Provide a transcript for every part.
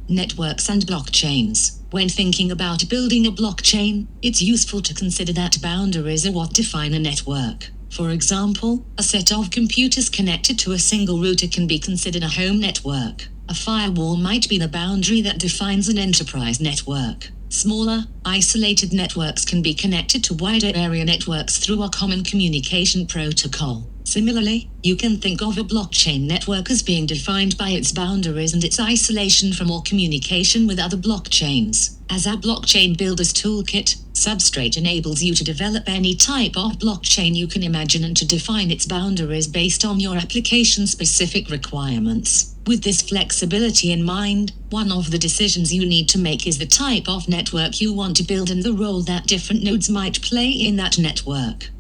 Networks and blockchains. When thinking about building a blockchain, it's useful to consider that boundaries are what define a network. For example, a set of computers connected to a single router can be considered a home network. A firewall might be the boundary that defines an enterprise network. Smaller, isolated networks can be connected to wider area networks through a common communication protocol. Similarly, you can think of a blockchain network as being defined by its boundaries and its isolation from all communication with other blockchains. As a blockchain builder's toolkit, Substrate enables you to develop any type of blockchain you can imagine and to define its boundaries based on your application-specific requirements. With this flexibility in mind, one of the decisions you need to make is the type of network you want to build and the role that different nodes might play in that network.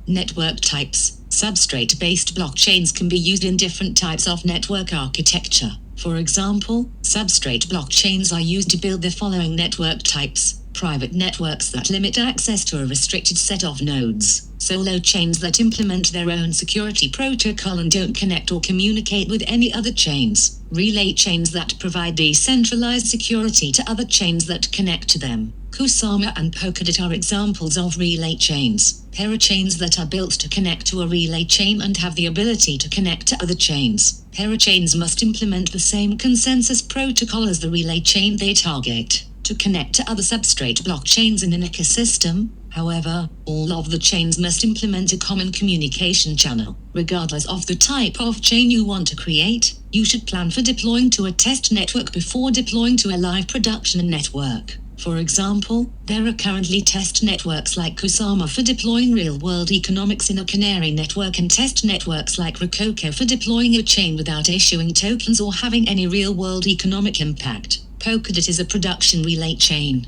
Network types. Substrate-based blockchains can be used in different types of network architecture. For example, substrate blockchains are used to build the following network types: private networks that limit access to a restricted set of nodes, solo chains that implement their own security protocol and don't connect or communicate with any other chains, relay chains that provide decentralized security to other chains that connect to them. Kusama and Polkadot are examples of relay chains, parachains that are built to connect to a relay chain and have the ability to connect to other chains. Parachains must implement the same consensus protocol as the relay chain they target to connect to other substrate blockchains in an ecosystem. However, all of the chains must implement a common communication channel. Regardless of the type of chain you want to create, you should plan for deploying to a test network before deploying to a live production network. For example, there are currently test networks like Kusama for deploying real-world economics in a Canary network and test networks like Rococo for deploying a chain without issuing tokens or having any real-world economic impact. Polkadot is a production relay chain.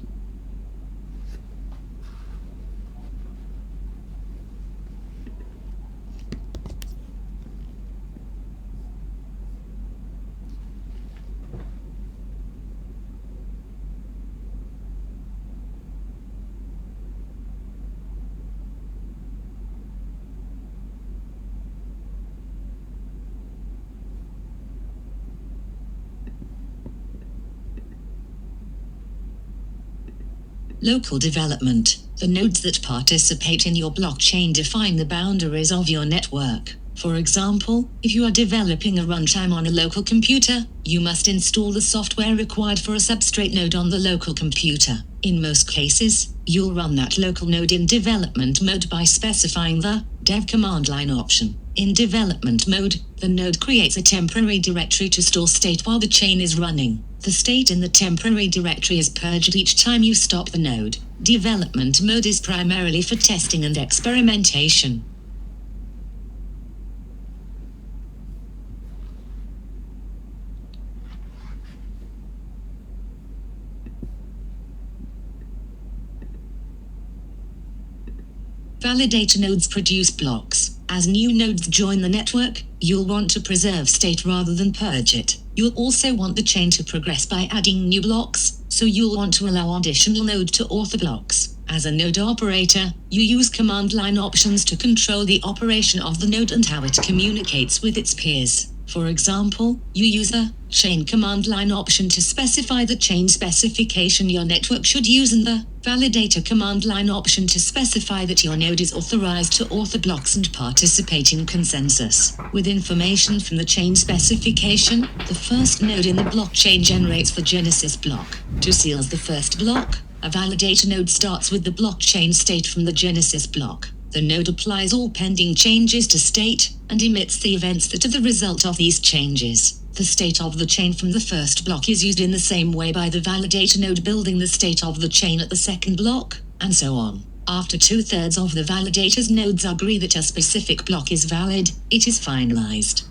Local development. The nodes that participate in your blockchain define the boundaries of your network. For example, if you are developing a runtime on a local computer, you must install the software required for a substrate node on the local computer. In most cases, you'll run that local node in development mode by specifying the dev command line option. In development mode, the node creates a temporary directory to store state while the chain is running. The state in the temporary directory is purged each time you stop the node. Development mode is primarily for testing and experimentation. Validator nodes produce blocks. As new nodes join the network, you'll want to preserve state rather than purge it. You'll also want the chain to progress by adding new blocks, so you'll want to allow additional node to author blocks. As a node operator, you use command line options to control the operation of the node and how it communicates with its peers. For example, you use the chain command line option to specify the chain specification your network should use and the validator command line option to specify that your node is authorized to author blocks and participate in consensus. With information from the chain specification, the first node in the blockchain generates the genesis block. To seal the first block, a validator node starts with the blockchain state from the genesis block. The node applies all pending changes to state and emits the events that are the result of these changes. The state of the chain from the first block is used in the same way by the validator node building the state of the chain at the second block, and so on. After 2/3 of the validator's nodes agree that a specific block is valid, it is finalized.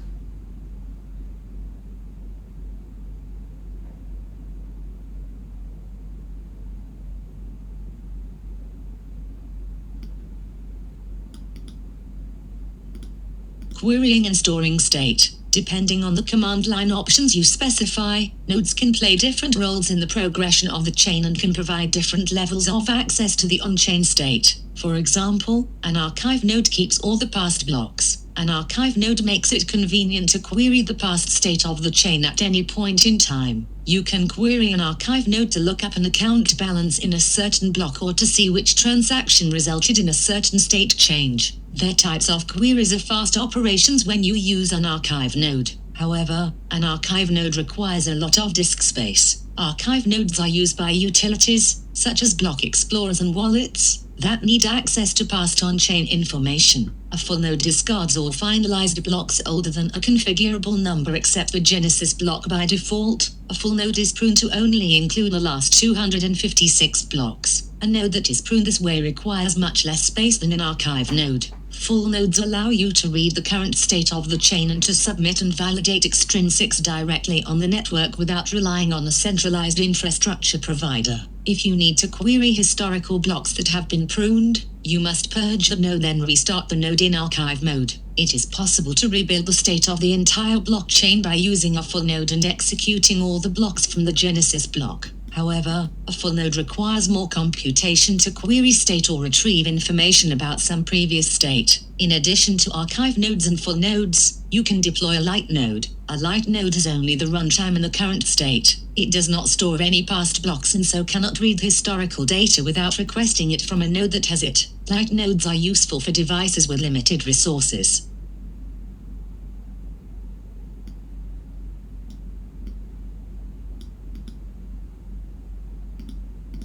Querying and storing state. Depending on the command line options you specify, nodes can play different roles in the progression of the chain and can provide different levels of access to the on-chain state. For example, an archive node keeps all the past blocks. An archive node makes it convenient to query the past state of the chain at any point in time. You can query an archive node to look up an account balance in a certain block or to see which transaction resulted in a certain state change. Their types of queries are fast operations when you use an archive node. However, an archive node requires a lot of disk space. Archive nodes are used by utilities, such as block explorers and wallets, that need access to past on-chain information. A full node discards all finalized blocks older than a configurable number except the Genesis block by default. A full node is pruned to only include the last 256 blocks. A node that is pruned this way requires much less space than an archive node. Full nodes allow you to read the current state of the chain and to submit and validate extrinsics directly on the network without relying on a centralized infrastructure provider. If you need to query historical blocks that have been pruned, you must purge the node then restart the node in archive mode. It is possible to rebuild the state of the entire blockchain by using a full node and executing all the blocks from the Genesis block. However, a full node requires more computation to query state or retrieve information about some previous state. In addition to archive nodes and full nodes, you can deploy a light node. A light node has only the runtime in the current state. It does not store any past blocks and so cannot read historical data without requesting it from a node that has it. Light nodes are useful for devices with limited resources.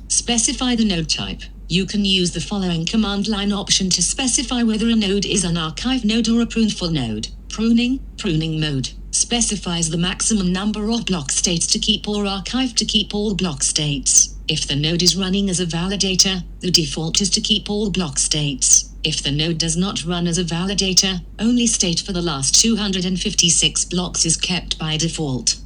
Specify the node type. You can use the following command line option to specify whether a node is an archive node or a pruned full node. Pruning mode specifies the maximum number of block states to keep or archive to keep all block states. If the node is running as a validator, the default is to keep all block states. If the node does not run as a validator, only state for the last 256 blocks is kept by default.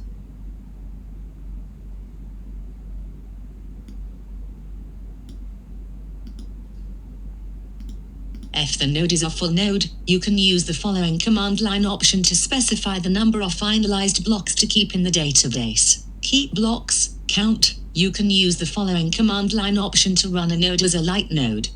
If the node is a full node, you can use the following command line option to specify the number of finalized blocks to keep in the database. Keep blocks, count. You can use the following command line option to run a node as a light node.